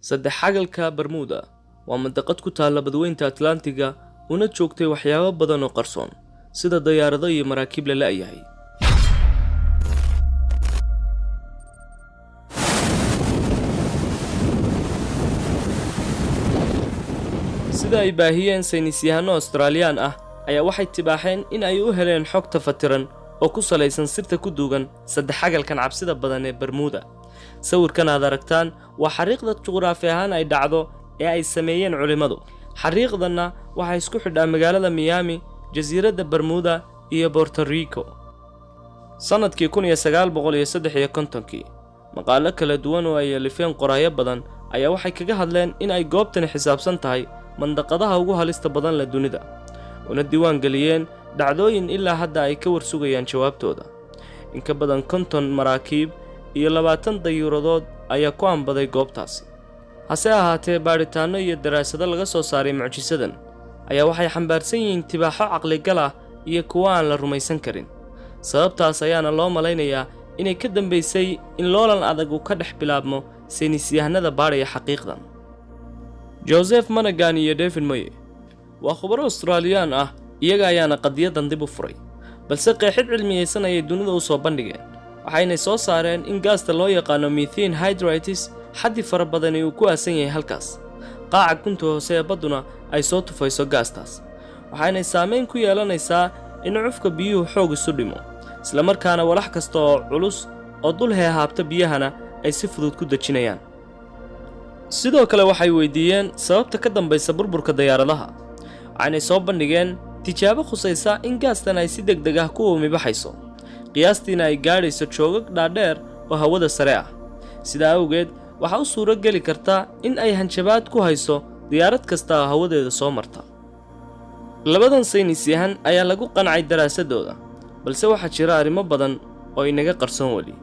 saddex xagalka Bermuda waa mandaqad ku taalla badweynta Atlantiga una joogtay waxyaabo badan oo qarsoon sida diyaarado iyo maraakiib la la'yahay. sida ay baahiyeen saynisyahano Australian ah ayaa waxay tibaaxeen in ay u heleen xog tafatiran oo ku salaysan sirta ku duugan saddex xagalkan cabsida badan ee Bermuda. sawirkan aad aragtaan waa xariiqda juqraafi ahaan ay dhacdo ee ay sameeyeen culimadu. xariiqdana waxay isku xidhaa magaalada Miami, jasiiradda Bermuda iyo Puerto Rico. sanadkii 1953 maqaalo kala duwan oo ay alifeen qoraayo badan ayaa waxay kaga hadleen in ay goobtan xisaabsan tahay mandaqadaha ugu halista badan la dunida, una diiwaan geliyeen dhacdooyin ilaa hadda ay ka warsugayaan jawaabtooda. in ka badan 50 maraakiib iyo 20 dayuuradood ayaa ku ambaday goobtaasi. hase ahaatee baaritaano iyo daraasado laga soo saaray mucjisadan ayaa waxay xambaarsan yihiin tibaaxo caqligal ah iyo kuwa aan la rumaysan karin. sababtaas ayaana loo malaynayaa inay ka dambeysay in loolan adag uu ka dhex bilaabmo saynisyahanada baadhaya xaqiiqdan. Joseph Monaghan iyo David Moye waa khubaro Australian ah, iyaga ayaana qadiyadan dib u furay, balse qeexid cilmiyeysan ayay dunida u soo bandhigeen. waxayna soo saareen in gaasta loo yaqaano methane hydrates xaddi fara badan uu ku aasan yahay halkaas. qaaca gunta hoose ee badduna ay soo tufayso gaastaas, waxayna saameyn ku yeelanaysaa in cufka biyuhu xoog isu dhimo, isla markaana walax kasta oo culus oo dul heehaabta biyahana ay si fudud ku dejinayaan. sidoo kale waxay weydiiyeen sababta ka dambaysa burburka diyaaradaha, waxayna soo bandhigeen tijaabo khusaysa in gaastan ay si degdeg ah ku umibaxayso, qiyaastiina ay gaadhayso joogag dhaadheer oo hawada sare ah. sidaa awgeed waxaa u suuro geli karta in ay hanjabaad ku hayso diyaarad kasta oo hawadeeda soo marta. labadan saynisyahan ayaa lagu qancay daraasadooda, balse waxaa jira arrimo badan oo inaga qarsoon weli.